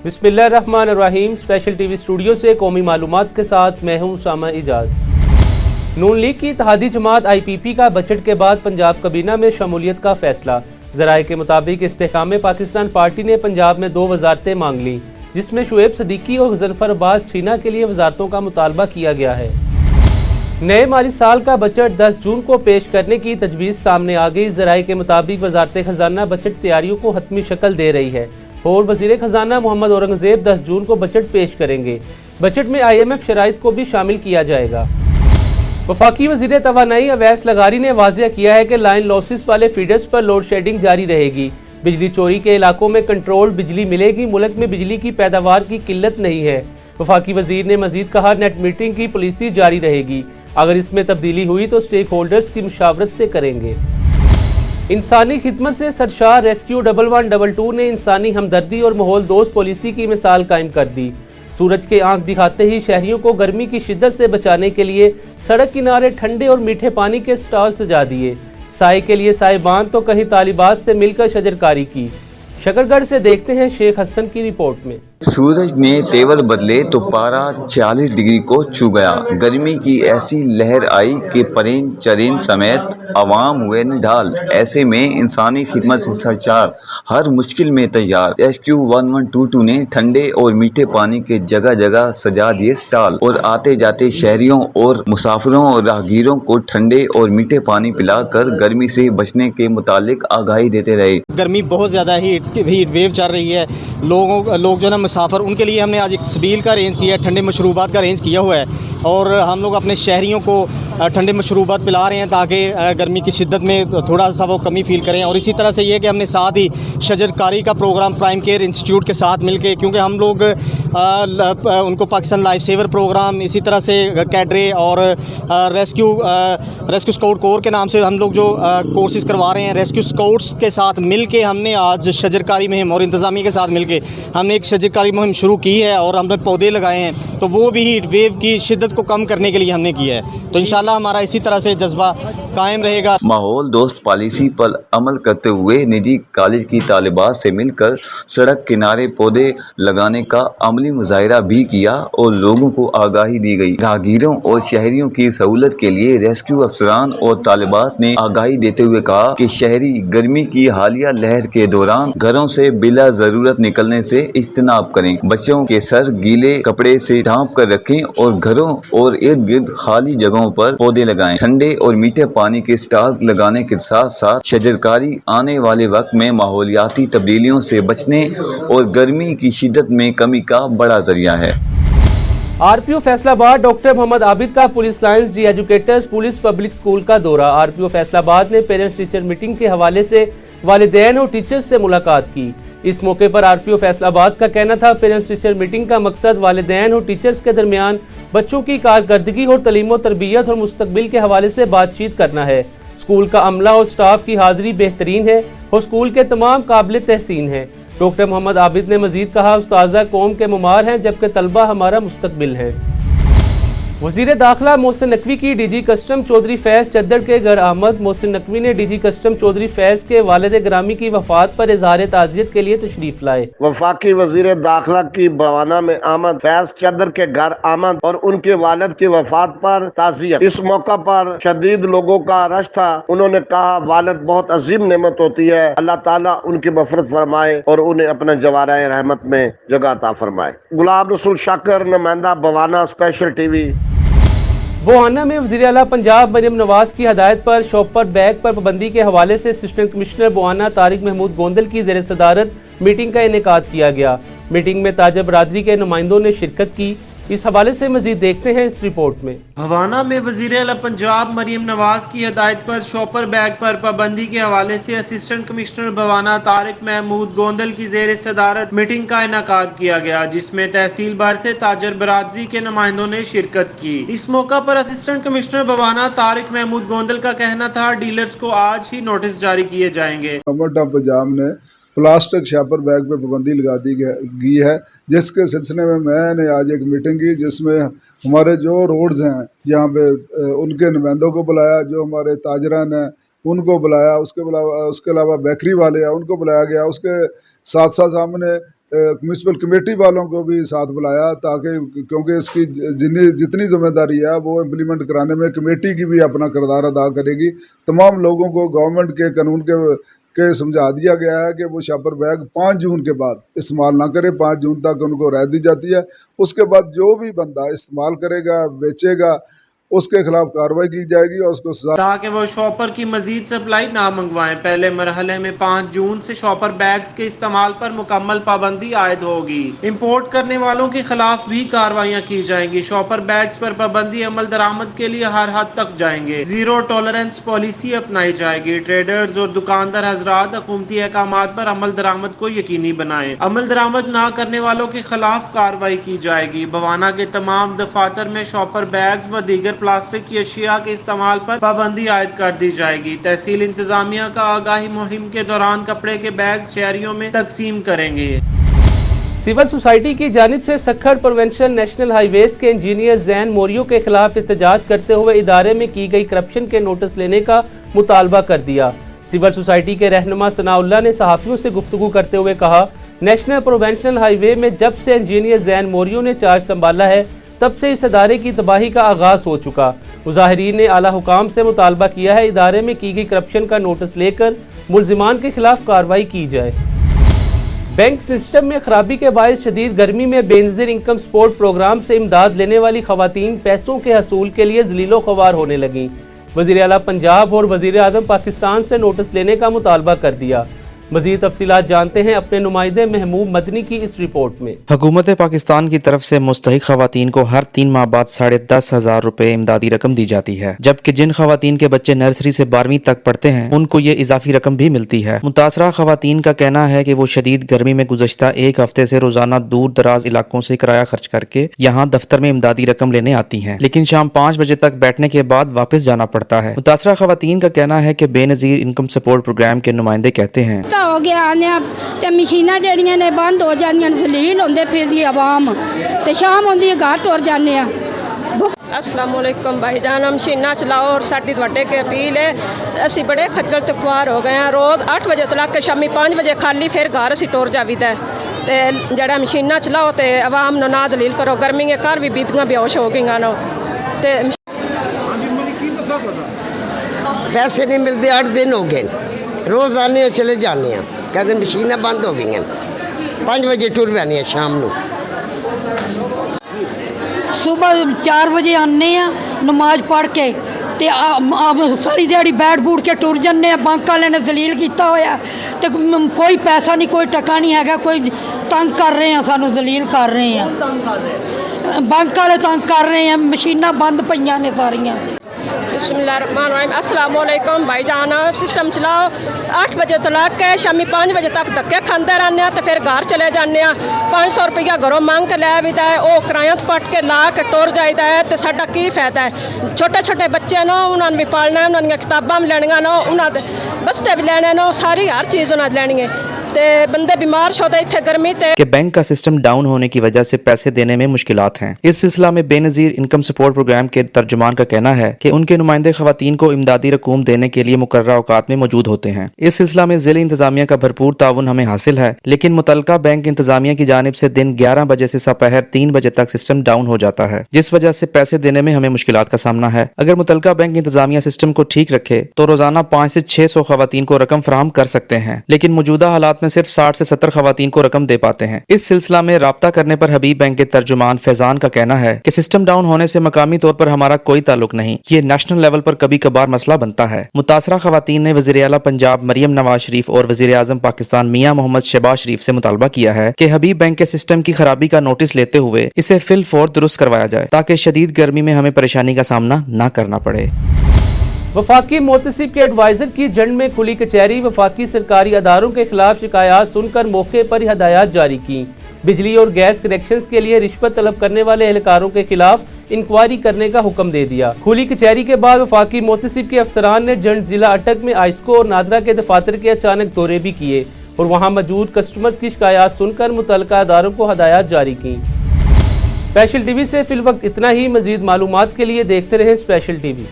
बिस्मिल्लाहिर्रहमानिर्रहीम। Special TV studio से कौमी मालूमात के साथ मैं हूं उसामा इजाज। नून लीग की इत्तेहादी जमात IPP का बजट के बाद पंजाब काबीना में शमूलियत का फैसला। ज़राए के मुताबिक इस्तेहकाम पाकिस्तान पार्टी ने पंजाब में 2 वजारतें मांग लीं, जिसमें शुएब सदीकी और गजनफर अब्बास छीना के लिए वजारतों का मुतालबा किया गया है। नए माली साल का बजट 10 जून को पेश करने की तजवीज़ सामने आ गई। ज़राए के मुताबिक वजारत खजाना बजट तैयारियों को हतमी शक्ल दे रही है और वज़ीर खजाना मोहम्मद औरंगज़ेब 10 जून को बजट पेश करेंगे। बजट में IMF शराइत को भी शामिल किया जाएगा। वफाकी वज़ीर तवानाई अवैस लगारी ने वाज़ेह किया है कि लाइन लॉसेस वाले फीडर्स पर लोड शेडिंग जारी रहेगी। बिजली चोरी के इलाकों में कंट्रोल्ड बिजली मिलेगी। मुल्क में बिजली की पैदावार की किल्लत नहीं है। वफाकी वज़ीर ने मजीद कहा, नेट मीटरिंग की पॉलिसी जारी रहेगी। अगर इसमें तब्दीली हुई तो स्टेक होल्डर्स की मुशावरत से करेंगे। इंसानी खिदमत से सरशार रेस्क्यू 1122 ने इंसानी हमदर्दी और माहौल दोस्त पॉलिसी की मिसाल कायम कर दी। सूरज के आंख दिखाते ही शहरियों को गर्मी की शिद्दत से बचाने के लिए सड़क किनारे ठंडे और मीठे पानी के स्टॉल सजा दिए। साए के लिए साहिबान तो कहीं तालिबात से मिलकर शजरकारी की। शकरगढ़ से देखते हैं शेख हसन की रिपोर्ट में। सूरज ने तेवर बदले तो पारा 40 डिग्री को छू गया। गर्मी की ऐसी लहर आई कि परेन चरेन समेत आवाम हुए निढाल। ऐसे में इंसानी खिदमत से सरचार हर मुश्किल में तैयार। रेस्क्यू 1122 ने ठंडे और मीठे पानी के जगह जगह सजा दिए स्टॉल और आते जाते शहरियों और मुसाफिरों और राहगीरों को ठंडे और मीठे पानी पिलाकर गर्मी से बचने के मुतालिक आगाही देते रहे। गर्मी बहुत ज़्यादा हीट वेव चल रही है। लोग जो ना मुसाफिर, उनके लिए हमने आज एक सबील का अरेंज किया है, ठंडे मशरूबात का अरेंज किया हुआ है और हम लोग अपने शहरियों को ठंडे मशरूबात पिला रहे हैं ताकि गर्मी की शिद्दत में थोड़ा सा वो कमी फ़ील करें। और इसी तरह से ये कि हमने साथ ही शजरकारी का प्रोग्राम प्राइम केयर इंस्टीट्यूट के साथ मिलके, क्योंकि हम लोग उनको पाकिस्तान लाइफ सेवर प्रोग्राम, इसी तरह से कैडरे और रेस्क्यू स्काउट कोर के नाम से हम लोग जो कोर्सेज करवा रहे हैं, रेस्क्यू स्काउट्स के साथ मिलके हमने आज शजरकारी मुहिम और इंतज़ामिया के साथ मिलके हमने एक शजरकारी मुहिम शुरू की है और हमने पौधे लगाए हैं। तो वो भी हीट वेव की शिद्दत को कम करने के लिए हमने किया है। तो इंशाल्लाह हमारा इसी तरह से जज्बा कायम रहेगा। माहौल दोस्त पॉलिसी पर अमल करते हुए निजी कॉलेज की तालिबात से मिलकर सड़क किनारे पौधे लगाने का अमली मुजाहिरा भी किया और लोगों को आगाही दी गई। राहगीरों और शहरियों की सहूलत के लिए रेस्क्यू अफसरान और तालिबात ने आगाही देते हुए कहा कि शहरी गर्मी की हालिया लहर के दौरान घरों से बिला जरूरत निकलने से इज्तनाब करें। बच्चों के सर गीले कपड़े से ढांप कर रखें और घरों और इर्द गिर्द खाली जगहों पर पौधे लगाएं। ठंडे और मीठे पानी के स्टॉल्स लगाने के साथ साथ शजरकारी आने वाले वक्त में माहौलियाती तब्दीलियों से बचने और गर्मी की शिद्दत में कमी का बड़ा जरिया है। RPO फैसलाबाद डॉक्टर मोहम्मद आबिद का police lines D educators police public school का दौरा। RPO फैसलाबाद ने पेरेंट्स टीचर मीटिंग के हवाले से वालिदैन और टीचर्स से मुलाकात की। इस मौके पर RPO फैसलाबाद का कहना था, पेरेंट्स टीचर मीटिंग का मकसद वालिदैन और टीचर्स के दरमियान बच्चों की कारकर्दगी और तलीम और तरबियत और मुस्तकबिल के हवाले से बातचीत करना है। स्कूल का अमला और स्टाफ की हाजिरी बेहतरीन है और स्कूल के तमाम काबिल तहसीन है। डॉक्टर मोहम्मद आबिद ने मजीद कहा, उस्ताज़ा कौम के मुमार हैं जबकि तलबा हमारा मुस्तकबिल है। वज़ीर दाखिला मोहसिन नकवी की DG कस्टम चौधरी फैज़ चद्दड़ के घर आमद। मोहसिन नकवी ने DG कस्टम चौधरी फैज़ के वालिद ग्रामी की वफात पर इजहार ताज़ियत के लिए तशरीफ लाए। वफाकी वज़ीर दाखिला की बवाना में आमद, फैज़ चद्दड़ के घर आमद और उनके वालिद की वफात पर ताज़ियत। इस मौका पर शदीद लोगों का रश था। उन्होंने कहा, वालिद बहुत अजीम नेमत होती है, अल्लाह ताला उनकी मफ़रत फरमाए और उन्हें अपने जवाराए रहमत में जगह अता फरमाए। गुलाब रसूल शाकर, नुमाइंदा बवाना, स्पेशल टीवी। बोहाना में वज़ीर आला पंजाब मरियम नवाज की हदायत पर शॉपर बैग पर पाबंदी के हवाले से असिस्टेंट कमिश्नर बोहाना तारिक महमूद गोंदल की ज़ेर सदारत मीटिंग का इनेकाद किया गया। मीटिंग में ताजर बरादरी के नुमाइंदों ने शिरकत की। इस हवाले से मजीद देखते हैं इस रिपोर्ट में। हवाना में वज़ीर आला पंजाब मरियम नवाज की हदायत पर शॉपर बैग पर पाबंदी के हवाले से असिस्टेंट कमिश्नर बवाना तारिक महमूद गोंदल की ज़ेर सदारत मीटिंग का इनेकाद किया गया, जिसमें तहसील भर से ताजर बरादरी के नुमाइंदों ने शिरकत की। इस मौका पर असिस्टेंट कमिश्नर बवाना तारिक महमूद गोंदल का कहना था, डीलर्स को आज ही नोटिस जारी किए जाएंगे। गवर्नमेंट ऑफ पंजाब ने प्लास्टिक शॉपर बैग पे पाबंदी लगा दी गई है, जिसके सिलसिले में मैंने आज एक मीटिंग की जिसमें हमारे जो रोड्स हैं यहाँ पे उनके नुमाइंदों को बुलाया, जो हमारे ताजरान हैं उनको बुलाया, उसके अलावा बेकरी वाले हैं उनको बुलाया गया। उसके साथ साथ हमने म्यूनसिपल कमेटी वालों को भी साथ बुलाया, ताकि क्योंकि इसकी जितनी जिम्मेदारी है वो इम्प्लीमेंट कराने में कमेटी की भी अपना किरदार अदा करेगी। तमाम लोगों को गवर्नमेंट के कानून के समझा दिया गया है कि वो शॉपर बैग 5 जून के बाद इस्तेमाल ना करें। 5 जून तक उनको राहत दी जाती है। उसके बाद जो भी बंदा इस्तेमाल करेगा, बेचेगा, उसके खिलाफ कार्रवाई की जाएगी और उसको सजा। ताकि वो शॉपर की मजीद सप्लाई ना मंगवाएं। पहले मरहले में 5 जून से शॉपर बैग्स के इस्तेमाल पर मुकम्मल पाबंदी आयद होगी। इंपोर्ट करने वालों के खिलाफ भी कार्रवाइयाँ की जाएंगी। शॉपर बैग्स पर पाबंदी अमल दरामद के लिए हर हद तक जाएंगे। जीरो टॉलरेंस पॉलिसी अपनाई जाएगी। ट्रेडर्स और दुकानदार हजरात हुकूमती अहकामात पर अमल दरामद को यकीनी बनाएं। अमल दरामद ना करने वालों के खिलाफ कार्रवाई की जाएगी। बवाना के तमाम दफातर में शॉपर बैग्स व दीगर प्लास्टिक की अशिया के इस्तेमाल पर पाबंदी आयद कर दी जाएगी। तहसील इंतजामिया का आगाही मुहिम के दौरान कपड़े के बैग शहरियों में तकसीम करेंगे। सिविल सोसाइटी की जानिब से सक्खर प्रोवेंशन नेशनल हाईवेज के इंजीनियर जैन मोरियो के खिलाफ एहतजाज करते हुए इदारे में की गई करप्शन के नोटिस लेने का मुतालबा कर दिया। सिविल सोसाइटी के रहनुमा सनाउल्लाह ने सहाफ़ियों से गुफ्तगू करते हुए कहा, नेशनल प्रोवेंशनल हाईवे में जब से इंजीनियर जैन मोरियो ने चार्ज संभाला है तब से इस अदारे की तबाही का आगाज़ हो चुका। मुजाहिरीन ने आला हुकाम से मुतालबा किया है इदारे में की गई करप्शन का नोटिस लेकर मुल्जिमान के खिलाफ कार्रवाई की जाए। बैंक सिस्टम में खराबी के बायस शदीद गर्मी में बेनज़ीर इनकम सपोर्ट प्रोग्राम से इमदाद लेने वाली खवातीन पैसों के हसूल के लिए ज़लीलो ख्वार होने लगीं। वज़ीर आला पंजाब और वज़ीर आज़म पाकिस्तान से नोटिस लेने का मुतालबा कर दिया। मज़ीद तफसीलात जानते हैं अपने नुमाइंदे महमूद मदनी की इस रिपोर्ट में। हुकूमत पाकिस्तान की तरफ से मुस्तहिक खवातीन को हर 3 माह बाद 10,500 रुपए इमदादी रकम दी जाती है, जबकि जिन खवातीन के बच्चे नर्सरी से 12वीं तक पढ़ते हैं उनको ये इजाफी रकम भी मिलती है। मुतासरा खवातीन का कहना है कि वो शदीद गर्मी में गुज़श्ता 1 हफ्ते से रोजाना दूर दराज इलाकों से किराया खर्च करके यहाँ दफ्तर में इमदादी रकम लेने आती हैं, लेकिन शाम 5 बजे तक बैठने के बाद वापस जाना पड़ता है। मुतासरा खवातीन का कहना है कि बेनज़ीर इनकम सपोर्ट प्रोग्राम के नुमाइंदे कहते हैं, हो गया आने ते मशीनां जड़ियां ने बंद हो जांदियां, जलील होंदे फिरदी आवाम ते शाम होंदी घर टुर जाने। अस्सलामुअलैकुम भाईजान, मशीना चलाओ और साडी तुहाडे के अपील है। असी बड़े खज्जल ते खुआर हो गए हैं। रोज़ 8 बजे तक के शामी 5 बजे खाली फिर घर असी टुर जावीदा ते जड़ा मशीना चलाओ ते आवाम नो ना जलील करो। गर्मी के घर भी बीबियां बेहोश हो गई नो ते पैसे नहीं मिलते। 8 दिन हो गए, रोज़ आने चले जाने, कहते मशीनें बंद हो गई हैं। 5 बजे टुर पैने शाम को। सुबह 4 बजे आने नमाज पढ़ के ते सारी दिहाड़ी बैठ बूठ के टुर जाने। बैंक वाले ने जलील किया होया ते कोई पैसा नहीं, कोई टका नहीं है, कोई तंग कर रहे हैं, सानू जलील कर रहे हैं। बैंक वाले तंग कर रहे हैं, मशीनां बंद पईयां ने सारियां। बिस्मिल्लाहिर्रहमानिर्रहीम। अस्सलामुअलैकुम भाईजान, सिस्टम चलाओ। 8 बजे तो लग के शामी 5 बजे तक धक्के खाते रहने तो फिर घर चले जाने। 500 रुपया घरों मंग के लै आईदा है, वो किराया पट के ला के टुर जाइदा है तो साडा की फायदा है। छोटे छोटे बच्चे नो उन्होंने भी पालना है, उन्होंने किताबां भी लैनियां नो, उन्होंने बस्ते भी लेने नो, सारी हर चीज़ उन्होंने लैनी है। बंदे बीमार होते इतने गर्मी के बैंक का सिस्टम डाउन होने की वजह से पैसे देने में मुश्किलात हैं। इस सिलसिला में बेनज़ीर इनकम सपोर्ट प्रोग्राम के तर्जुमान का कहना है कि उनके नुमाइंदे खवातीन को इमदादी रकूम देने के लिए मुकर्रर औकात में मौजूद होते हैं। इस सिलसिला में ज़िला इंतजामिया का भरपूर ताउन हमें हासिल है, लेकिन मुतलका बैंक इंतजामिया की जानिब से दिन 11 बजे से दोपहर 3 बजे तक सिस्टम डाउन हो जाता है, जिस वजह से पैसे देने में हमें मुश्किलात का सामना है। अगर मुतलका बैंक इंतजामिया सिस्टम को ठीक रखे तो रोजाना 500 से 600 खवातीन को रकम फराहम कर सकते हैं, लेकिन मौजूदा हालात में सिर्फ 60 से 70 खवातीन को रकम दे पाते हैं। इस सिलसिला में राब्ता करने पर हबीब बैंक के तर्जुमान फैजान का कहना है कि सिस्टम डाउन होने से मकामी तौर पर हमारा कोई ताल्लुक नहीं, ये नेशनल लेवल पर कभी कभार मसला बनता है। मुतासरा खवातीन ने वज़ीर आला पंजाब मरियम नवाज शरीफ और वज़ीर आज़म पाकिस्तान मियां मोहम्मद शहबाज शरीफ से मुतालबा किया है कि हबीब बैंक के सिस्टम की खराबी का नोटिस लेते हुए इसे फिल फौर दुरुस्त करवाया जाए, ताकि शदीद गर्मी में हमें परेशानी का सामना न करना पड़े। वफाकी मोतसिब के एडवाइजर की जंड में खुली कचहरी। वफाकी सरकारी अदारों के खिलाफ शिकायत सुनकर मौके पर ही हदायत जारी की। बिजली और गैस कनेक्शंस के लिए रिश्वत तलब करने वाले एहलकारों के खिलाफ इंक्वायरी करने का हुक्म दे दिया। खुली कचहरी के बाद वफाकी मोतसिब के अफसरान ने जंड जिला अटक में आइस्को और नादरा के दफातर के अचानक दौरे भी किए और वहाँ मौजूद कस्टमर्स की शिकायत सुनकर मुतल्लिका अदारों को हदायत जारी की। स्पेशल टीवी से फिल वक्त इतना ही। मजीद मालूमात के लिए देखते रहे स्पेशल टीवी।